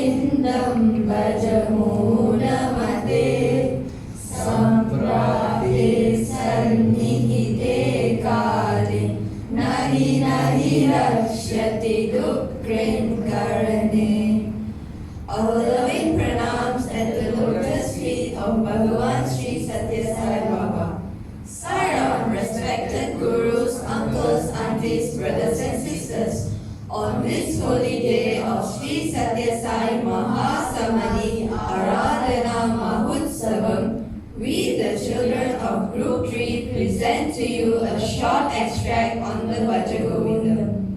Bajagopindam Bajamudamate Samprate Sannihite Kale Nahi Nahi Rakshyati Dukrin Karane. Our loving pranams at the lotus feet of Bhagavan Sri Sathya Sai Baba. Saram, respected gurus, uncles, aunties, brothers and sisters. On this holy day of Sri Sathya Sai Mahasamadhi Aradhana Mahutsavam, we, the children of Group 3, present to you a short extract on the Bhajagovindam.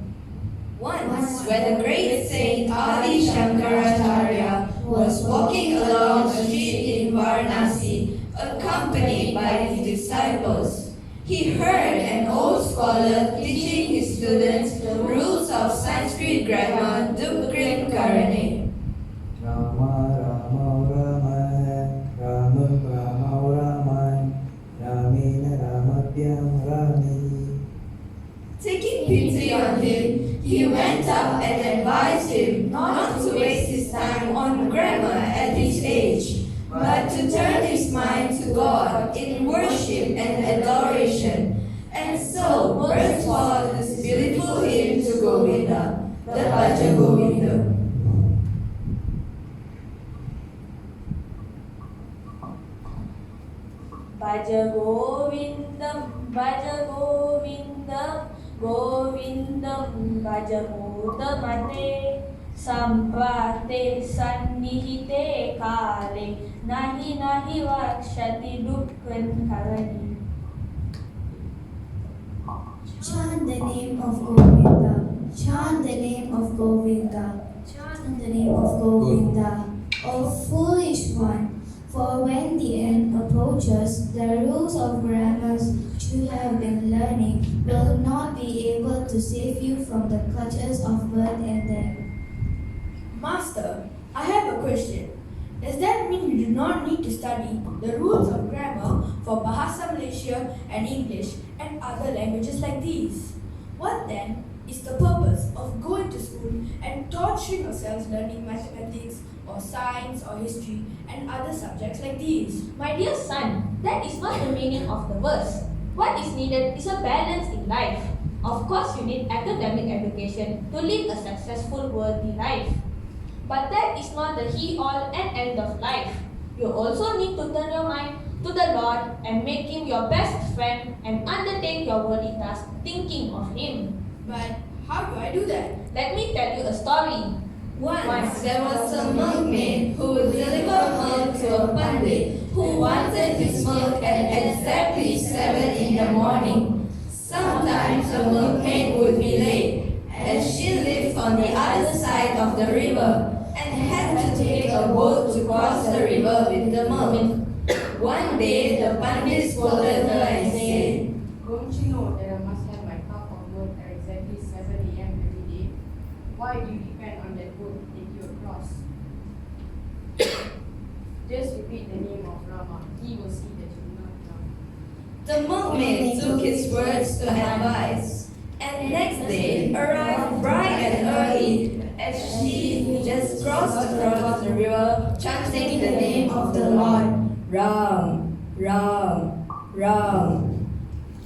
Once, when the great saint Adi Shankaracharya was walking along a street in Varanasi, accompanied by his disciples, he heard an old scholar teaching his students the rules of Sanskrit grammar Dukrin Karane. Rama Rama Rama Rama Rama Rama Ramena Ramabhyam Rami. Taking pity on him, he went up and advised him not to waste his time on grammar at his age, but to turn his mind to God in worship and adoration. And so burst forth this beautiful hymn to Govinda, the Bhajagovindam. Bhajagovindam, Bhajagovindam, Govindam, Bhajamudamate, Samprate Sannihite Kale, Nahi Nahi Vakshati Dukkan Karani. Chant the name of Govinda, chant the name of Govinda, chant the name of Govinda, O foolish one. For when the end approaches, the rules of grammars which you have been learning will not be able to save you from the clutches of birth and death. Master, I have a question. Does that mean you do not need to study the rules of grammar for Bahasa Malaysia and English and other languages like these? What then is the purpose of going to school and torturing yourselves learning mathematics or science or history and other subjects like these? My dear son, that is not the meaning of the verse. What is needed is a balance in life. Of course, you need academic education to live a successful worldly life. But that is not the he-all and end of life. You also need to turn your mind to the Lord and make Him your best friend and undertake your worldly task thinking of Him. But how do I do that? Let me tell you a story. Once there was a milkmaid who would deliver milk to a pandit who wanted his milk at exactly 7 in the morning. Sometimes the milkmaid would be late, as she lived on the other side of the river and had to take a boat to cross the river with the milk. One day the pandit scolded her and said, "Don't you know that I must have my cup of milk at exactly 7 a.m. every day? Why do you depend on that boat to take you across? Just repeat the name of Rama. He will see that you do not come." The milkmaid took his words to advice, and next day arrived bright and early as she just crossed across the river, chanting the name of the Lord, Ram, Ram, Ram.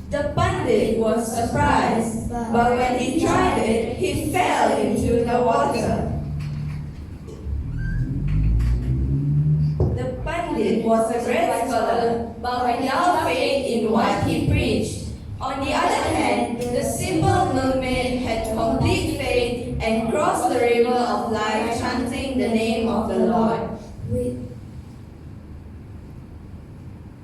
The pandit was surprised, but when he tried it, he fell into the water. The pandit was a great scholar, but without faith in what he preached. On the other hand, the simple milkmaid had complete faith and crossed the river of life, chanting the name of the Lord.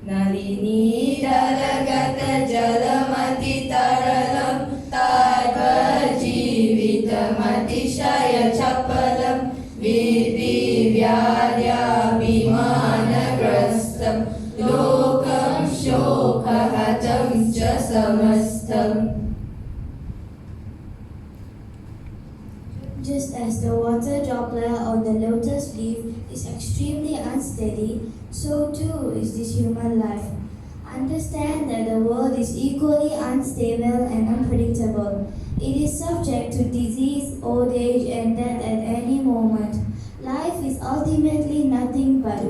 Nalini dalagata jalamati taralam tadva jivitamati shaya chapalam vidhi vyadya bimanagrastam lokam shokahatam cha samastam. Just as the water droplet on the lotus leaf is extremely unsteady, so too is this human life. Understand that the world is equally unstable and unpredictable. It is subject to disease, old age, and death at any moment. Life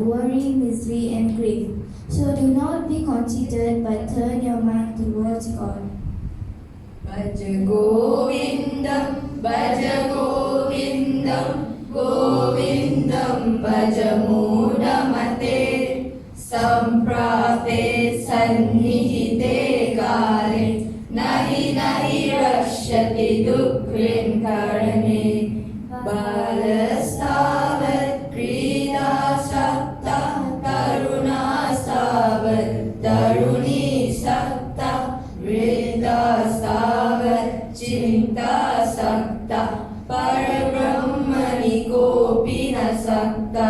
worry, misery, and grief. So do not be conceited, but turn your mind towards God. Bhaja Govindam, Bhaja Govindam, Govindam Bhaja Mudamate, Samprate Sannihite Kale, Nahi Nahi Rakshati Dukrin Karane, Balastavat Krida Sakta, Taruna Stavat Taruni Sakta, Vrida Stavat Chinta Sakta, Parabrahmani Gopina Sakta.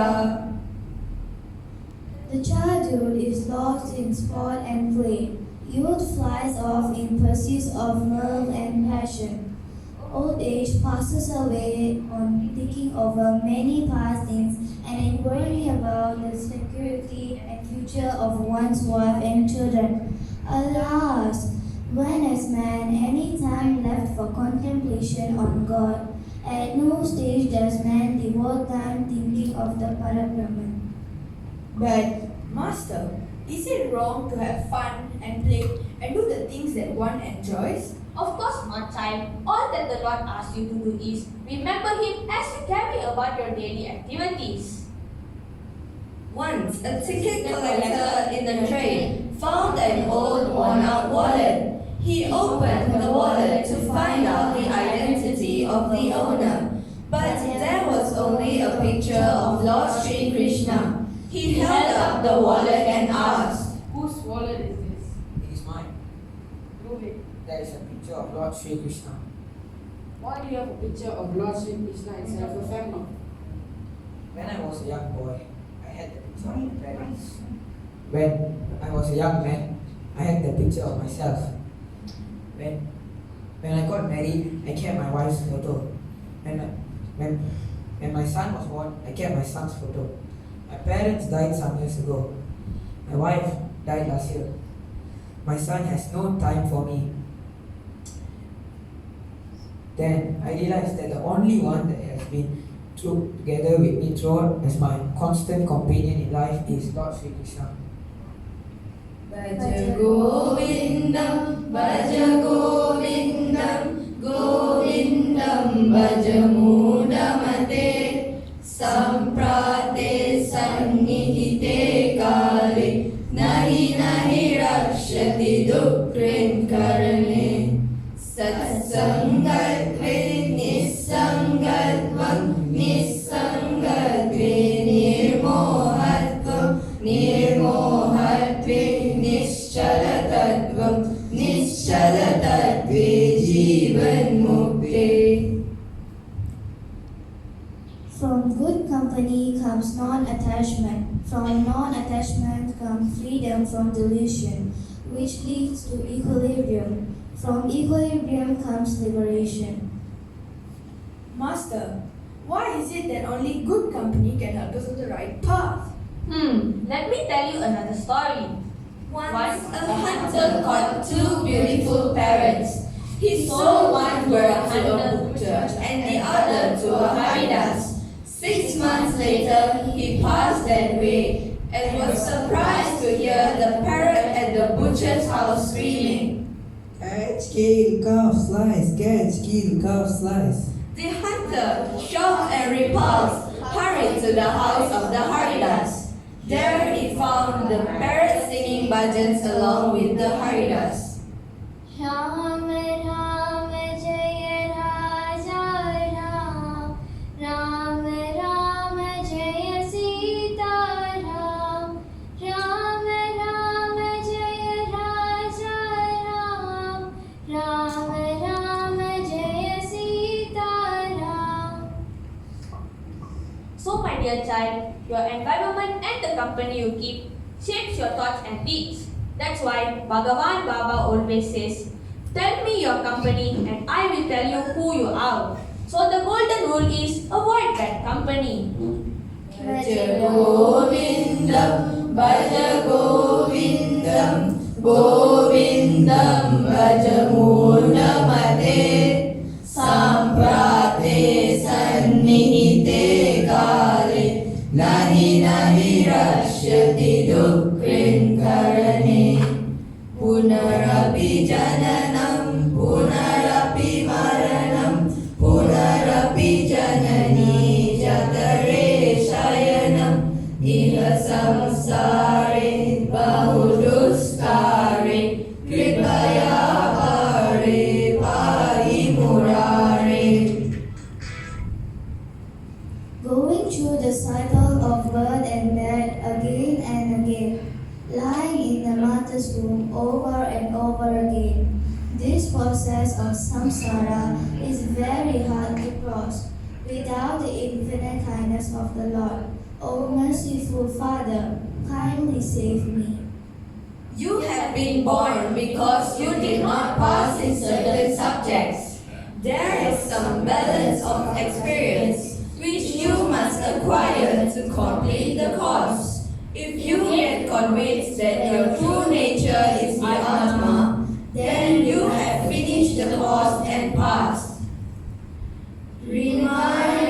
The childhood is lost in sport and play. Youth flies off in pursuit of love and passion. Old age passes away on thinking over many past things and in worrying about the security and future of one's wife and children. Alas, when has man any time left for contemplation on God? At no stage does man devote time thinking of the Parabrahman. But, Master, is it wrong to have fun and play and do the things that one enjoys? Of course not, child. All that the Lord asks you to do is remember Him as you carry about your daily activities. Once, a ticket collector in the train found an old worn-out wallet. He opened the wallet to find out the identity of the owner, but there was only a picture of Lord Sri Krishna. He held up the wallet and asked, Whose wallet is this? It is mine. Prove it. There is a picture of Lord Sri Krishna. Why do you have a picture of Lord Sri Krishna instead of your family? When I was a young boy, I had the picture of my parents. When I was a young man, I had the picture of myself. When I got married, I kept my wife's photo. When my son was born, I kept my son's photo. My parents died some years ago. My wife died last year. My son has no time for me. Then I realized that the only one that has been together with me throughout as my constant companion in life is Lord Sri Krishna. Bhaja Govindam, Bhaja Govindam, Govindam Bhaja Mudamate, Samprate Sannihite Kale, Nahi Nahi Rakshati Dukrin Karane, Satsangatve Nisangatvam, Nisangatve Nirmohatvam, Nirmohatve Nischalatatvam, Nischalatatve Jivan Mukte. From good company comes non-attachment. From non-attachment comes freedom from delusion, which leads to equilibrium. From equilibrium comes liberation. Master, why is it that only good company can help us on the right path? Let me tell you another story. Once a hunter caught two beautiful parrots. He sold one bird to a butcher and the other to a Haridas. 6 months later, he passed that way and was surprised to hear the parrot at the butcher's house screaming. Catch, kill, calf, slice. Catch, kill, calf, slice. The hunter, shocked and repulsed, hurried to the house of the Haridas. There he found the parrot singing bhajans along with the Haridas. Ram Ram Jaya Raja Ram, Ram Ram Jaya Sita Ram, Ram Ram Jaya Raja Ram, Ram Ram Jaya Sita Ram. So, my dear child, your environment and the company you keep shapes your thoughts and deeds. That's why Bhagavan Baba always says, tell me your company and I will tell you who you are. So the golden rule is avoid bad company. Bhaja Govindam, Bhaja Govindam, Govindam Bhaja Mudamate, Samprate Sannihite Kale, Nahi Nahi going through the cycle of birth and death again and again, lying in the mother's womb over and over again. This process of samsara is very hard to cross without the infinite kindness of the Lord. O merciful Father, kindly save me. You have been born because you did not pass in certain subjects. There is some balance of experience which you must acquire to complete the course. If you get convinced that your true nature is the Atma, then you have finished the course and passed. Remind